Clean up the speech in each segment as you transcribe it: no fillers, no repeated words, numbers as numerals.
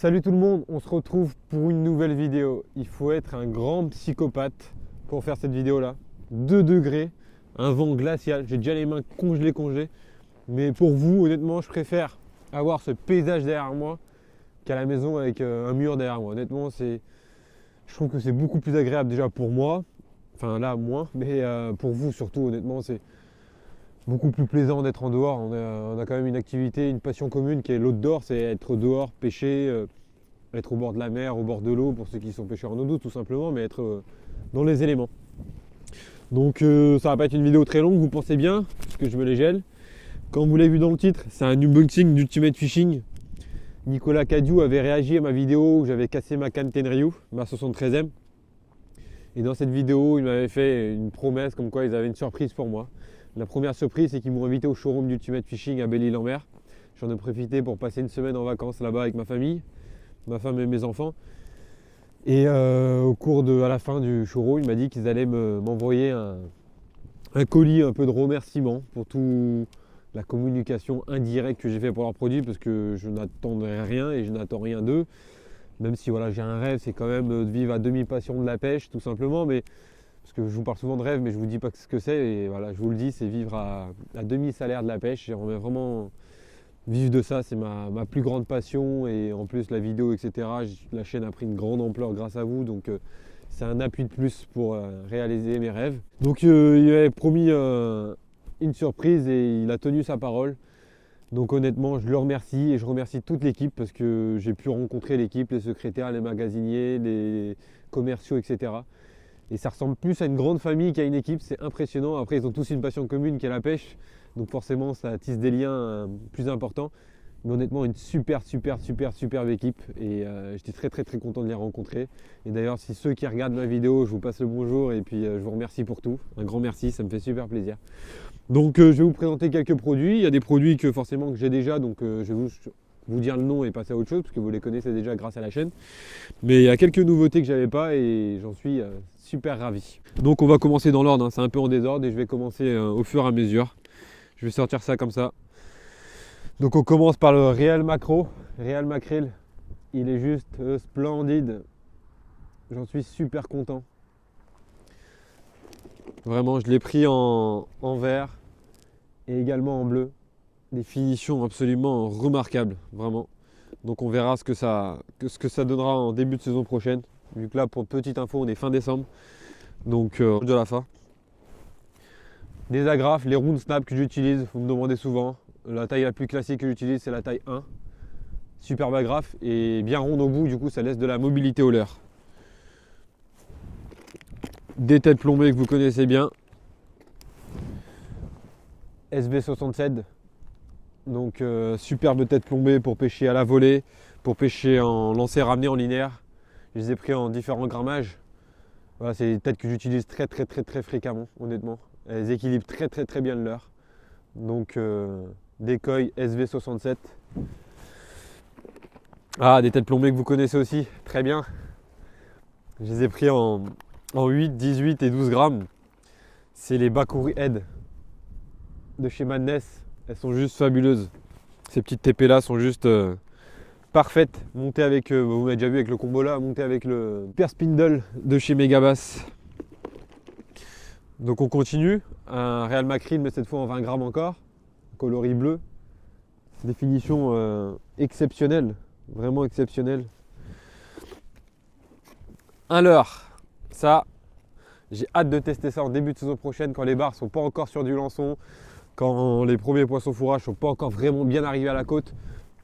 Salut tout le monde, on se retrouve pour une nouvelle vidéo. Il faut être un grand psychopathe pour faire cette vidéo là. 2 degrés, un vent glacial, j'ai déjà les mains congelées. Mais pour vous, honnêtement, je préfère avoir ce paysage derrière moi qu'à la maison avec un mur derrière moi. Honnêtement, je trouve que c'est beaucoup plus agréable déjà pour moi. Enfin là, moins, mais pour vous surtout, honnêtement, c'est beaucoup plus plaisant d'être en dehors. On a quand même une activité, une passion commune qui est l'outdoor, c'est être dehors, pêcher, être au bord de la mer, au bord de l'eau, pour ceux qui sont pêcheurs en eau douce tout simplement, mais être dans les éléments. Donc ça va pas être une vidéo très longue, vous pensez bien, puisque je me les gèle. Comme vous l'avez vu dans le titre, c'est un unboxing d'Ultimate Fishing. Nicolas Cadieux avait réagi à ma vidéo où j'avais cassé ma canne Tenryu, ma 73e. Et dans cette vidéo, il m'avait fait une promesse comme quoi ils avaient une surprise pour moi. La première surprise, c'est qu'ils m'ont invité au showroom d'Ultimate Fishing à Belle-Île-en-Mer. J'en ai profité pour passer une semaine en vacances là-bas avec ma famille, ma femme et mes enfants. Et à la fin du showroom, il m'a dit qu'ils allaient m'envoyer un colis, un peu de remerciement pour toute la communication indirecte que j'ai fait pour leurs produits, parce que je n'attendais rien et je n'attends rien d'eux. Même si voilà, j'ai un rêve, c'est quand même de vivre à demi-passion de la pêche, tout simplement. Mais parce que je vous parle souvent de rêve, mais je ne vous dis pas ce que c'est. Et voilà, je vous le dis, c'est vivre à demi-salaire de la pêche. J'aimerais vraiment vivre de ça, c'est ma plus grande passion. Et en plus, la vidéo, etc., la chaîne a pris une grande ampleur grâce à vous. Donc, c'est un appui de plus pour réaliser mes rêves. Donc, il avait promis une surprise et il a tenu sa parole. Donc honnêtement, je le remercie et je remercie toute l'équipe parce que j'ai pu rencontrer l'équipe, les secrétaires, les magasiniers, les commerciaux, etc. Et ça ressemble plus à une grande famille qu'à une équipe, c'est impressionnant. Après, ils ont tous une passion commune qui est la pêche. Donc forcément, ça tisse des liens plus importants. Mais honnêtement, une superbe équipe. Et j'étais très content de les rencontrer. Et d'ailleurs, si ceux qui regardent ma vidéo, je vous passe le bonjour et puis je vous remercie pour tout. Un grand merci, ça me fait super plaisir. Donc je vais vous présenter quelques produits. Il y a des produits que forcément que j'ai déjà, donc je vais vous dire le nom et passer à autre chose, parce que vous les connaissez déjà grâce à la chaîne. Mais il y a quelques nouveautés que j'avais pas et j'en suis super ravi. Donc on va commencer dans l'ordre, hein. C'est un peu en désordre et je vais commencer au fur et à mesure. Je vais sortir ça comme ça. Donc on commence par le Real Macro, Real Mackerel. Il est juste splendide. J'en suis super content. Vraiment, je l'ai pris en vert et également en bleu. Des finitions absolument remarquables, vraiment. Donc on verra ce que ça donnera en début de saison prochaine. Vu que là, pour petite info, on est fin décembre. Donc de la fin. Des agrafes, les round snap que j'utilise, vous me demandez souvent. La taille la plus classique que j'utilise, c'est la taille 1. Superbe agrafe et bien ronde au bout, du coup ça laisse de la mobilité au leurre. Des têtes plombées que vous connaissez bien. SV67. Donc superbe tête plombée pour pêcher à la volée, pour pêcher en lancer ramené en linéaire. Je les ai pris en différents grammages. Voilà, c'est des têtes que j'utilise très fréquemment, honnêtement. Elles équilibrent très bien le leurre. Donc Decoy SV67. Ah, des têtes plombées que vous connaissez aussi, très bien. Je les ai pris en 8, 18 et 12 grammes. C'est les Bakuri Head de chez Madness. Elles sont juste fabuleuses. Ces petites TP là sont juste parfaites. Montées avec, vous m'avez déjà vu avec le combo là, montées avec le Super Spindle de chez Megabass. Donc on continue. Un Real Mackerel, mais cette fois en 20 grammes encore. Coloris bleu. Des finitions exceptionnelles. Vraiment exceptionnelles. Un leurre. Ça, j'ai hâte de tester ça en début de saison prochaine quand les bars sont pas encore sur du lançon. Quand les premiers poissons fourrage ne sont pas encore vraiment bien arrivés à la côte,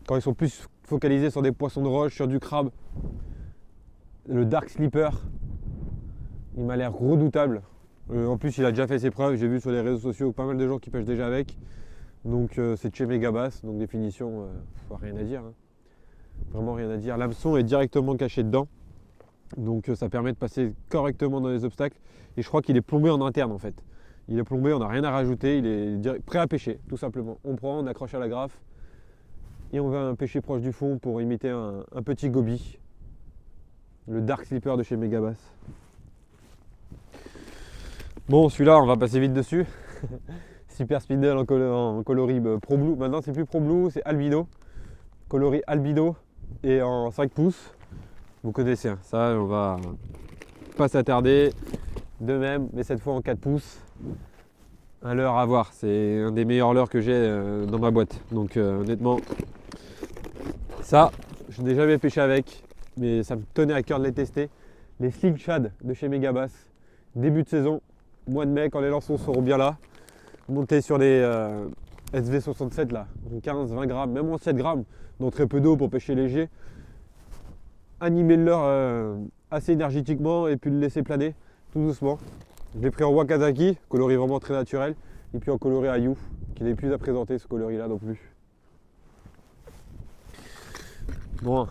quand ils sont plus focalisés sur des poissons de roche, sur du crabe. Le Dark Slipper, il m'a l'air redoutable. En plus, il a déjà fait ses preuves. J'ai vu sur les réseaux sociaux pas mal de gens qui pêchent déjà avec. Donc c'est de chez Megabass, donc des finitions, rien à dire. Hein. Vraiment rien à dire. L'hameçon est directement caché dedans. Donc ça permet de passer correctement dans les obstacles. Et je crois qu'il est plombé en interne en fait. Il est plombé, on n'a rien à rajouter, il est prêt à pêcher, tout simplement. On prend, on accroche à la graffe et on va pêcher proche du fond pour imiter un petit goby. Le Dark Slipper de chez Megabass. Bon, celui-là, on va passer vite dessus. Super Spindle en coloris Pro Blue. Maintenant, c'est plus Pro Blue, c'est Albino. Coloris Albino. et en 5 pouces. Vous connaissez, hein, ça on va pas s'attarder. De même, mais cette fois en 4 pouces. Un leurre à voir, c'est un des meilleurs leurres que j'ai dans ma boîte. Donc honnêtement, ça, je n'ai jamais pêché avec, mais ça me tenait à cœur de les tester. Les Sling Shad de chez Megabass, début de saison, mois de mai, quand les lançons seront bien là. Monter sur les SV67 là, 15-20 grammes, même en 7 grammes, dans très peu d'eau pour pêcher léger. Animer le leurre assez énergétiquement et puis le laisser planer tout doucement. Je l'ai pris en Wakazaki, coloris vraiment très naturel, et puis en coloris Ayu, qui n'est plus à présenter ce coloris là non plus. Bon,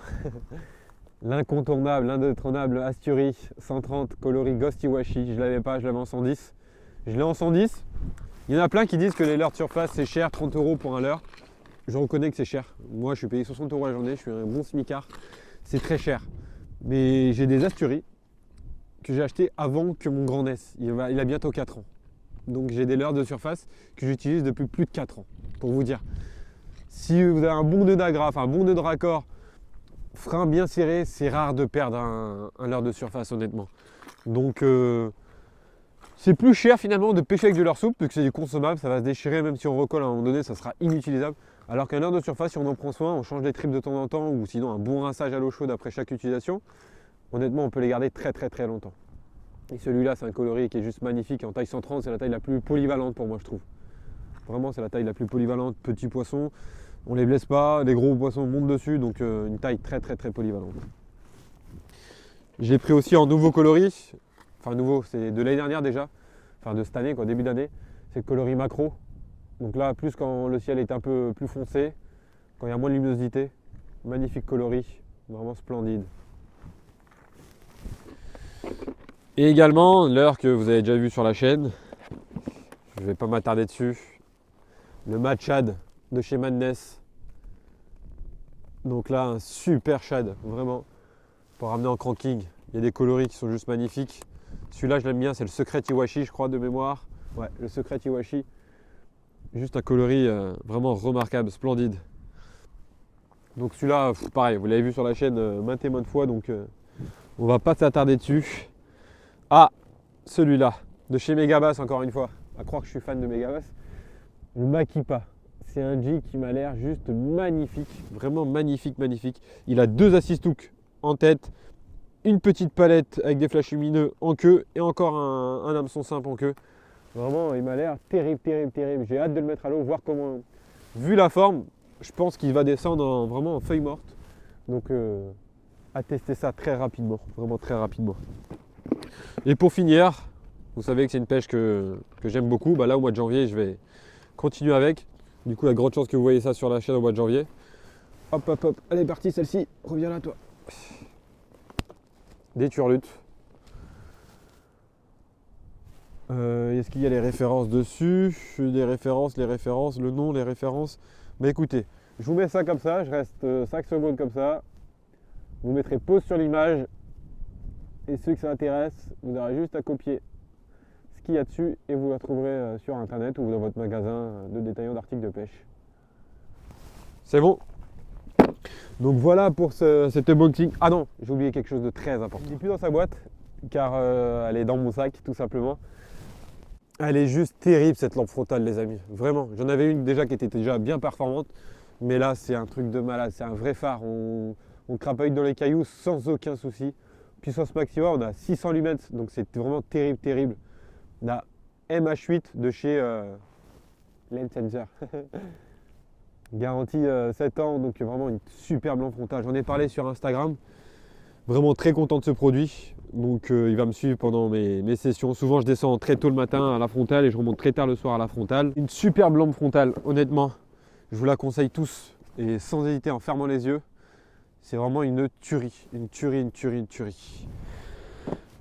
l'incontournable, l'indétrônable Asturi 130 coloris Ghost Iwashi, je l'avais pas, je l'avais en 110. Je l'ai en 110. Il y en a plein qui disent que les leurres de surface c'est cher, 30 € pour un leurre. Je reconnais que c'est cher. Moi je suis payé 60 € la journée, je suis un bon smicard. C'est très cher. Mais j'ai des Asturi que j'ai acheté avant que mon grand naisse. Il a bientôt 4 ans. Donc j'ai des leurres de surface que j'utilise depuis plus de 4 ans. Pour vous dire. Si vous avez un bon nœud d'agrafe, un bon nœud de raccord, frein bien serré, c'est rare de perdre un leurre de surface honnêtement. Donc c'est plus cher finalement de pêcher avec du leurre souple, vu que c'est du consommable, ça va se déchirer, même si on recolle à un moment donné, ça sera inutilisable. Alors qu'un leurre de surface, si on en prend soin, on change les tripes de temps en temps, ou sinon un bon rinçage à l'eau chaude après chaque utilisation, honnêtement on peut les garder très longtemps. Et celui-là c'est un coloris qui est juste magnifique, en taille 130 c'est la taille la plus polyvalente pour moi je trouve. Vraiment c'est la taille la plus polyvalente, petit poisson, on les blesse pas, les gros poissons montent dessus, donc une taille très polyvalente. J'ai pris aussi en nouveau coloris, enfin nouveau, c'est de l'année dernière déjà, enfin de cette année quoi, début d'année, c'est le coloris macro. Donc là plus quand le ciel est un peu plus foncé, quand il y a moins de luminosité, magnifique coloris, vraiment splendide. Et également, leurre que vous avez déjà vu sur la chaîne, je ne vais pas m'attarder dessus, le Mad Shad de chez Madness. Donc là, un super shad, vraiment, pour ramener en cranking. Il y a des coloris qui sont juste magnifiques. Celui-là, je l'aime bien, c'est le Secret Iwashi, je crois, de mémoire. Ouais, le Secret Iwashi. Juste un coloris vraiment remarquable, splendide. Donc celui-là, pareil, vous l'avez vu sur la chaîne maintes et maintes fois, donc on va pas s'attarder dessus. Ah, celui-là, de chez Megabass encore une fois, à croire que je suis fan de Megabass, le Makipa. C'est un jig qui m'a l'air juste magnifique, vraiment magnifique. Il a 2 assist hooks en tête, une petite palette avec des flashs lumineux en queue et encore un hameçon simple en queue. Vraiment, il m'a l'air terrible. J'ai hâte de le mettre à l'eau, voir comment, vu la forme, je pense qu'il va descendre vraiment en feuille morte. Donc, à tester ça très rapidement, vraiment très rapidement. Et pour finir, vous savez que c'est une pêche que j'aime beaucoup. Bah là, au mois de janvier, je vais continuer avec. Du coup, il y a de grandes chances que vous voyez ça sur la chaîne au mois de janvier. Hop, elle est partie celle-ci. Reviens là, toi. Des turlutes. Est-ce qu'il y a les références dessus? Les références, le nom, les références. Mais écoutez, je vous mets ça comme ça. Je reste 5 secondes comme ça. Vous mettrez pause sur l'image. Et ceux que ça intéresse, vous aurez juste à copier ce qu'il y a dessus et vous la trouverez sur internet ou dans votre magasin de détaillant d'articles de pêche. C'est bon. Donc voilà pour cet unboxing. Ah non, j'ai oublié quelque chose de très important. Il n'est plus dans sa boîte car elle est dans mon sac tout simplement. Elle est juste terrible cette lampe frontale les amis. Vraiment, j'en avais une déjà qui était déjà bien performante. Mais là c'est un truc de malade, c'est un vrai phare. On crapaille dans les cailloux sans aucun souci. Puissance maximum, on a 600 lumens, donc c'est vraiment terrible. On a MH8 de chez Lensenser. Garantie 7 ans, donc vraiment une superbe lampe frontale. J'en ai parlé sur Instagram. Vraiment très content de ce produit. Donc il va me suivre pendant mes sessions. Souvent je descends très tôt le matin à la frontale et je remonte très tard le soir à la frontale. Une superbe lampe frontale, honnêtement. Je vous la conseille tous et sans hésiter en fermant les yeux. C'est vraiment une tuerie.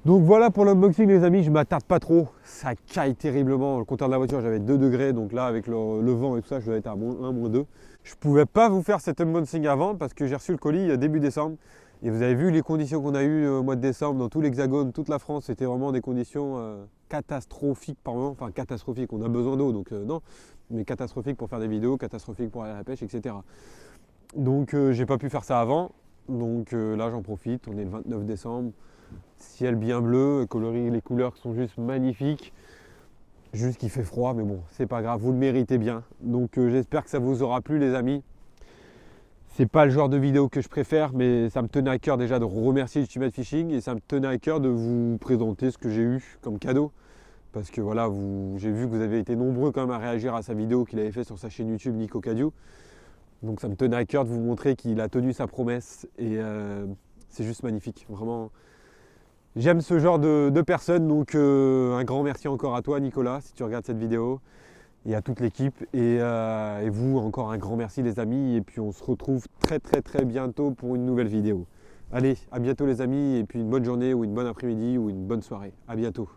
Donc voilà pour l'unboxing les amis, je m'attarde pas trop, ça caille terriblement. Le compteur de la voiture j'avais 2 degrés, donc là avec le vent et tout ça je dois être à -1, -2. Je pouvais pas vous faire cet unboxing avant parce que j'ai reçu le colis début décembre. Et vous avez vu les conditions qu'on a eues au mois de décembre dans tout l'Hexagone, toute la France, c'était vraiment des conditions catastrophiques par moment. Enfin catastrophiques, on a besoin d'eau donc non, mais catastrophiques pour faire des vidéos, catastrophiques pour aller à la pêche, etc. Donc j'ai pas pu faire ça avant. Donc là j'en profite, on est le 29 décembre, ciel bien bleu, les couleurs sont juste magnifiques. Juste qu'il fait froid, mais bon, c'est pas grave, vous le méritez bien. Donc j'espère que ça vous aura plu les amis. C'est pas le genre de vidéo que je préfère, mais ça me tenait à cœur déjà de remercier Ultimate Fishing et ça me tenait à cœur de vous présenter ce que j'ai eu comme cadeau. Parce que voilà, j'ai vu que vous avez été nombreux quand même à réagir à sa vidéo qu'il avait fait sur sa chaîne YouTube Nico Cadio. Donc ça me tenait à cœur de vous montrer qu'il a tenu sa promesse et c'est juste magnifique. Vraiment, j'aime ce genre de personnes. Donc un grand merci encore à toi Nicolas si tu regardes cette vidéo et à toute l'équipe. Et vous encore un grand merci les amis. Et puis on se retrouve très bientôt pour une nouvelle vidéo. Allez, à bientôt les amis et puis une bonne journée ou une bonne après-midi ou une bonne soirée. À bientôt.